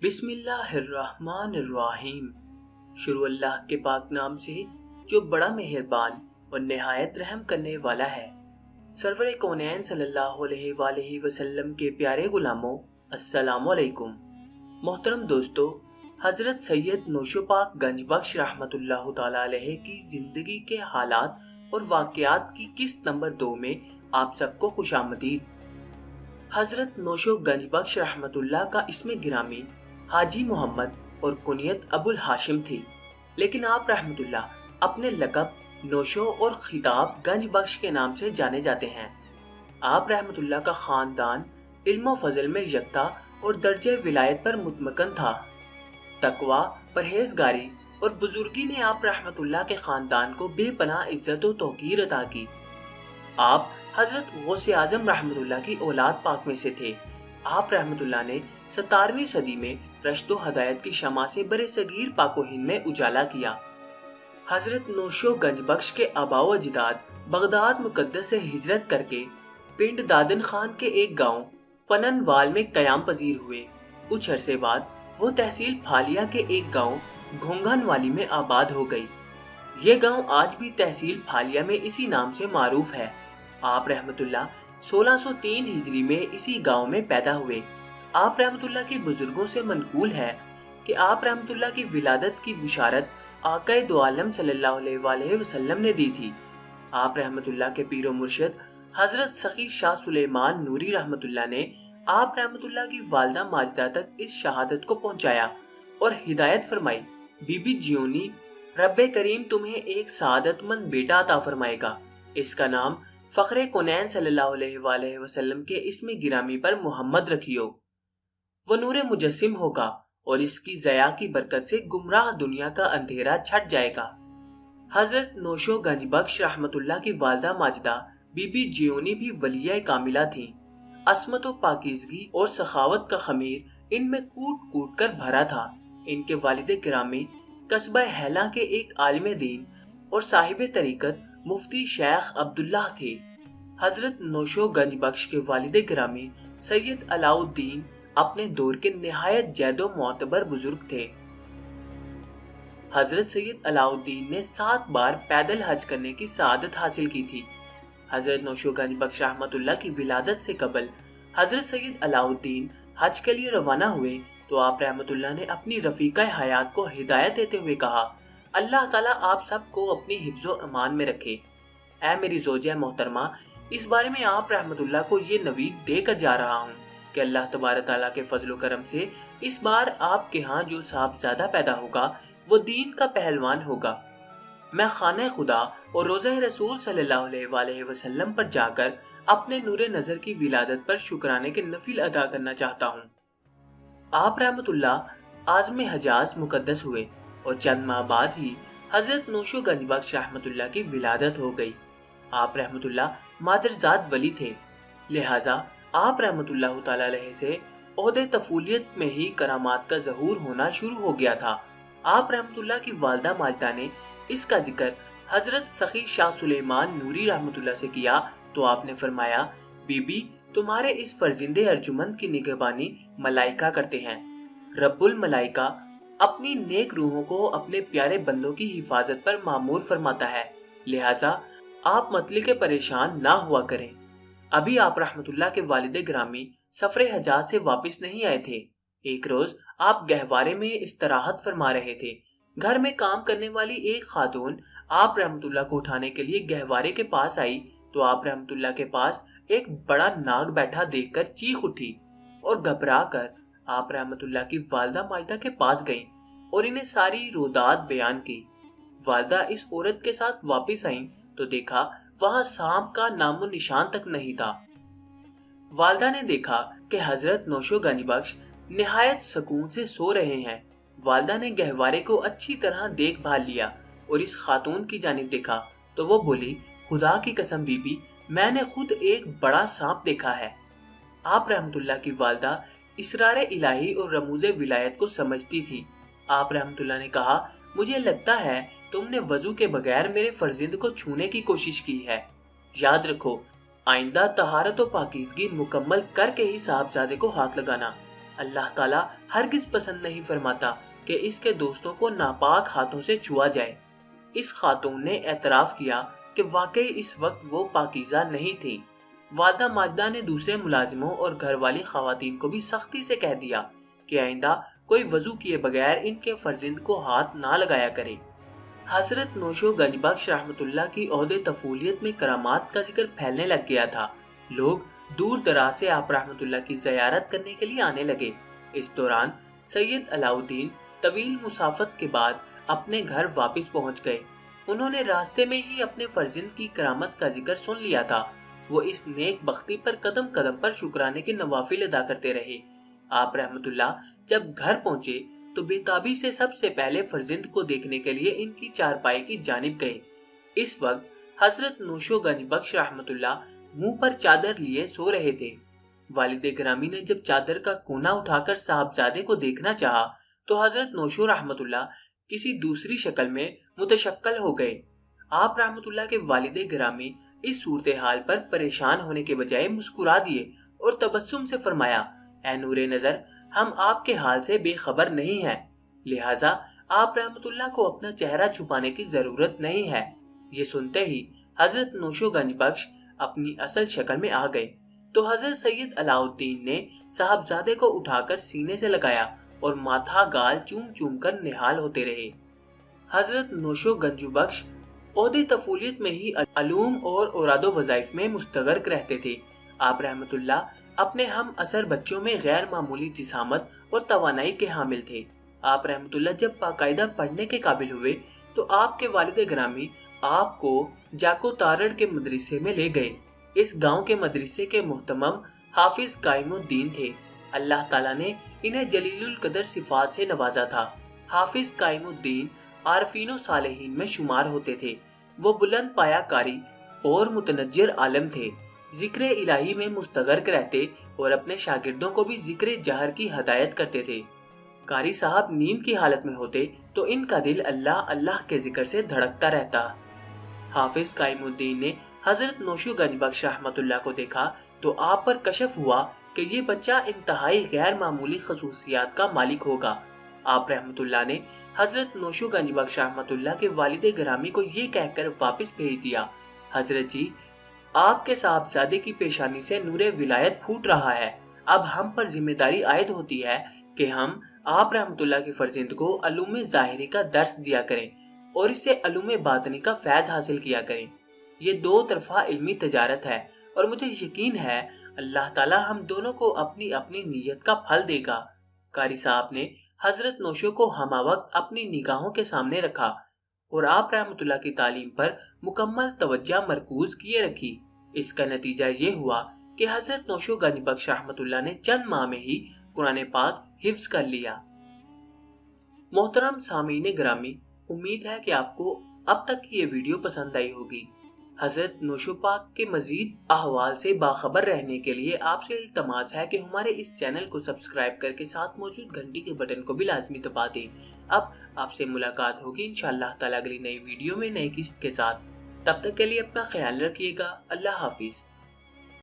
بسم اللہ الرحمن الرحیم۔ شروع اللہ کے پاک نام سے جو بڑا مہربان اور نہایت رحم کرنے والا ہے۔ سرور کونین صلی اللہ علیہ وآلہ وسلم کے پیارے غلاموں، السلام علیکم۔ محترم دوستو، حضرت سید نوشو پاک گنج بخش رحمت اللہ تعالی علیہ کی زندگی کے حالات اور واقعات کی قسط نمبر 2 میں آپ سب کو خوش آمدید۔ حضرت نوشو گنج بخش رحمت اللہ کا اسم گرامی حاجی محمد اور کنیت ابو الہاشم تھی، لیکن آپ رحمت اللہ اپنے لقب نوشو اور خطاب گنج بخش کے نام سے جانے جاتے ہیں۔ آپ رحمت اللہ کا خاندان علم و فضل میں یکتا اور درجہ ولایت پر متمکن تھا۔ تقوی، پرہیزگاری اور بزرگی نے آپ رحمت اللہ کے خاندان کو بے پناہ عزت و توقیر عطا کی۔ آپ حضرت غوث اعظم رحمت اللہ کی اولاد پاک میں سے تھے۔ آپ رحمت اللہ نے 17ویں صدی میں رشد و ہدایت کی شمع سے برِ صغیر پاک و ہند میں اجالا کیا۔ حضرت نوشو گنج بخش کے آباء و اجداد بغداد مقدس سے ہجرت کر کے پنڈ دادن خان کے ایک گاؤں پنن وال میں قیام پذیر ہوئے۔ کچھ عرصے بعد وہ تحصیل پھالیا کے ایک گاؤں گھونگھن والی میں آباد ہو گئی۔ یہ گاؤں آج بھی تحصیل پھالیا میں اسی نام سے معروف ہے۔ آپ رحمت اللہ 1603 ہجری میں اسی گاؤں میں پیدا ہوئے۔ آپ رحمت اللہ کے بزرگوں سے منقول ہے کہ آپ رحمت اللہ کی ولادت کی بشارت آقا دو عالم صلی اللہ علیہ وآلہ وسلم نے دی تھی۔ آپ رحمت اللہ کے پیر و مرشد حضرت سخی شاہ سلیمان نوری رحمت اللہ نے آپ رحمت اللہ کی والدہ ماجدہ تک اس شہادت کو پہنچایا اور ہدایت فرمائی، بی بی جیونی، رب کریم تمہیں ایک سعادت مند بیٹا عطا فرمائے گا، اس کا نام فخر کونین صلی اللہ علیہ وآلہ وسلم کے اسم گرامی پر محمد رکھیو۔ وہ نور مجسم ہوگا اور اس کی ضیاء کی برکت سے گمراہ دنیا کا اندھیرا چھٹ جائے گا۔ حضرت نوشو گنج بخش رحمت اللہ کی والدہ ماجدہ بی بی جیونی بھی ولیہ کاملہ تھیں۔ عصمت و پاکیزگی اور سخاوت کا خمیر ان میں کوٹ کوٹ کر بھرا تھا۔ ان کے والد گرامی قصبہ حیلہ کے ایک عالم دین اور صاحب طریقت مفتی شیخ عبداللہ تھے۔ حضرت نوشو گنج بخش کے والد گرامی سید علاء الدین اپنے دور کے نہایت جید و معتبر بزرگ تھے۔ حضرت سید علاء الدین نے 7 بار پیدل حج کرنے کی سعادت حاصل کی تھی۔ حضرت نوشو گنج بخش رحمت اللہ کی ولادت سے قبل حضرت سید علاء الدین حج کے لیے روانہ ہوئے تو آپ رحمت اللہ نے اپنی رفیقہ حیات کو ہدایت دیتے ہوئے کہا، اللہ تعالیٰ آپ سب کو اپنی حفظ و امان میں رکھے۔ اے میری زوجہ محترمہ، اس بارے میں آپ رحمت اللہ کو یہ نوید دے کر جا رہا ہوں کہ اللہ تبارک تعالیٰ کے فضل و کرم سے اس بار آپ کے ہاں جو صاحبزادہ پیدا ہوگا وہ دین کا پہلوان ہوگا۔ میں خانہ خدا اور روضہ رسول صلی اللہ علیہ وآلہ وسلم پر جا کر اپنے نور نظر کی ولادت پر شکرانے کے نفل ادا کرنا چاہتا ہوں۔ آپ رحمت اللہ عازم حجاز مقدس ہوئے اور چند ماہ بعد ہی حضرت نوشو گنج بخش رحمت اللہ کی ولادت ہو گئی۔ آپ رحمت اللہ مادرزاد ولی تھے، لہٰذا آپ رحمت اللہ تعالی علیہ سے عہدِ طفولیت میں ہی کرامات کا ظہور ہونا شروع ہو گیا تھا۔ آپ رحمت اللہ کی والدہ ماجدہ نے اس کا ذکر حضرت سخی شاہ سلیمان نوری رحمت اللہ سے کیا تو آپ نے فرمایا، بی بی تمہارے اس فرزند ارجمند کی نگہبانی ملائکہ کرتے ہیں۔ رب الملائکہ اپنی نیک روحوں کو اپنے پیارے بندوں کی حفاظت پر مامور فرماتا ہے، لہٰذا آپ مطلق پریشان نہ ہوا کریں۔ ابھی آپ رحمت اللہ کے والد گرامی سفر حجاز سے واپس نہیں آئے تھے۔ ایک روز آپ گہوارے میں استراحت فرما رہے تھے۔ گھر میں کام کرنے والی ایک خاتون آپ رحمت اللہ کو اٹھانے کے لیے گہوارے کے پاس آئی تو آپ رحمت اللہ کے پاس ایک بڑا ناگ بیٹھا دیکھ کر چیخ اٹھی اور گھبرا کر آپ رحمت اللہ کی والدہ ماجدہ کے پاس گئیں اور انہیں ساری روداد بیان کی۔ والدہ اس عورت کے ساتھ واپس آئیں تو دیکھا وہاں سانپ کا نام و نشان تک نہیں تھا۔ والدہ نے دیکھا کہ حضرت نوشو گنج بخش نہایت سکون سے سو رہے ہیں۔ والدہ نے گہوارے کو اچھی طرح دیکھ بھال لیا اور اس خاتون کی جانب دیکھا تو وہ بولی، خدا کی قسم بی بی، میں نے خود ایک بڑا سانپ دیکھا ہے۔ آپ رحمت اللہ کی والدہ اسرار الہی اور رموز ولایت کو سمجھتی تھی۔ آپ رحمت اللہ نے کہا، مجھے لگتا ہے تم نے وضو کے بغیر میرے فرزند کو چھونے کی کوشش کی ہے۔ یاد رکھو، آئندہ طہارت و پاکیزگی مکمل کر کے ہی صاحبزادے کو ہاتھ لگانا۔ اللہ تعالیٰ ہرگز پسند نہیں فرماتا کہ اس کے دوستوں کو ناپاک ہاتھوں سے چھوا جائے۔ اس خاتون نے اعتراف کیا کہ واقعی اس وقت وہ پاکیزہ نہیں تھی۔ والدہ ماجدہ نے دوسرے ملازموں اور گھر والی خواتین کو بھی سختی سے کہہ دیا کہ آئندہ کوئی وضو کیے بغیر ان کے فرزند کو ہاتھ نہ لگایا کرے۔ حضرت نوشو گنج بخش رحمۃ اللہ کی عہد طفولیت میں کرامات کا ذکر پھیلنے لگ گیا تھا۔ لوگ دور دراز سے آپ رحمۃ اللہ کی زیارت کرنے کے لیے آنے لگے۔ اس دوران سید علاؤ الدین طویل مسافت کے بعد اپنے گھر واپس پہنچ گئے۔ انہوں نے راستے میں ہی اپنے فرزند کی کرامت کا ذکر سن لیا تھا۔ وہ اس نیک بختی پر قدم قدم پر شکرانے کے نوافل ادا کرتے رہے۔ آپ رحمۃ اللہ جب گھر پہنچے تو بے تابی سے سب سے پہلے فرزند کو دیکھنے کے لیے ان کی چارپائی کی جانب گئے۔ اس وقت حضرت نوشو گنج بخش رحمۃ اللہ منہ پر چادر لیے سو رہے تھے۔ والد گرامی نے جب چادر کا کونا اٹھا کر صاحبزادے کو دیکھنا چاہا تو حضرت نوشو رحمۃ اللہ کسی دوسری شکل میں متشکل ہو گئے۔ آپ رحمۃ اللہ کے والد گرامی اس صورتحال پر پریشان ہونے کے بجائے مسکرا دیے اور تبسم سے فرمایا، اے نور نظر، ہم آپ کے حال سے بے خبر نہیں ہیں، لہٰذا آپ رحمۃ اللہ کو اپنا چہرہ چھپانے کی ضرورت نہیں ہے۔ یہ سنتے ہی حضرت نوشو گنج بخش اپنی اصل شکل میں آ گئے تو حضرت سید علاؤ الدین نے صاحبزادے کو اٹھا کر سینے سے لگایا اور ماتھا گال چوم چوم کر نہال ہوتے رہے۔ حضرت نوشو گنج بخش عہد طفولیت میں ہی علوم اور اوراد و وظائف میں مستغرق رہتے تھے۔ آپ رحمۃ اللہ اپنے ہم اثر بچوں میں غیر معمولی جسامت اور توانائی کے حامل تھے۔ آپ رحمۃ اللہ جب باقاعدہ پڑھنے کے قابل ہوئے تو آپ کے والد گرامی آپ کو جاکو تارڑ کے مدرسے میں لے گئے۔ اس گاؤں کے مدرسے کے محتمم حافظ قائم الدین تھے۔ اللہ تعالیٰ نے انہیں جلیل القدر صفات سے نوازا تھا۔ حافظ قائم الدین عارفین و صالحین میں شمار ہوتے تھے۔ وہ بلند پایا کاری اور متنجر عالم تھے۔ ذکر الہی میں مستغرق رہتے اور اپنے شاگردوں کو بھی ذکر جہر کی ہدایت کرتے تھے۔ قاری صاحب نیند کی حالت میں ہوتے تو ان کا دل اللہ اللہ کے ذکر سے دھڑکتا رہتا۔ حافظ قائم الدین نے حضرت نوشو گنج بخش رحمۃ اللہ کو دیکھا تو آپ پر کشف ہوا کہ یہ بچہ انتہائی غیر معمولی خصوصیات کا مالک ہوگا۔ آپ رحمۃ اللہ نے حضرت نوشو گنج بخش رحمۃ اللہ کے والد گرامی کو یہ کہہ کر واپس بھیج دیا، حضرت جی، آپ کے صاحبزادے کی پیشانی سے نور ولایت پھوٹ رہا ہے۔ اب ہم پر ذمہ داری عائد ہوتی ہے کہ ہم آپ رحمۃ اللہ کے فرزند کو علوم ظاہری کا درس دیا کریں اور اس سے علوم باطنی کا فیض حاصل کیا کریں۔ یہ دو طرفہ علمی تجارت ہے اور مجھے یقین ہے اللہ تعالی ہم دونوں کو اپنی اپنی نیت کا پھل دے گا۔ قاری صاحب نے حضرت نوشو کو ہمہ وقت اپنی نگاہوں کے سامنے رکھا اور آپ رحمۃ اللہ کی تعلیم پر مکمل توجہ مرکوز کیے رکھی۔ اس کا نتیجہ یہ ہوا کہ حضرت نوشو گنج بخش رحمۃ اللہ نے چند ماہ میں ہی قرآن پاک حفظ کر لیا۔ محترم سامعین گرامی، امید ہے کہ آپ کو اب تک کی یہ ویڈیو پسند آئی ہوگی۔ حضرت نوشو پاک کے مزید احوال سے باخبر رہنے کے لیے آپ سے التماس ہے کہ ہمارے اس چینل کو سبسکرائب کر کے ساتھ موجود گھنٹی کے بٹن کو بھی لازمی دبا دیں۔ اب آپ سے ملاقات ہوگی انشاءاللہ تعالی اگلی نئی ویڈیو میں نئی قسط کے ساتھ۔ تب تک کے لیے اپنا خیال رکھیے گا۔ اللہ حافظ۔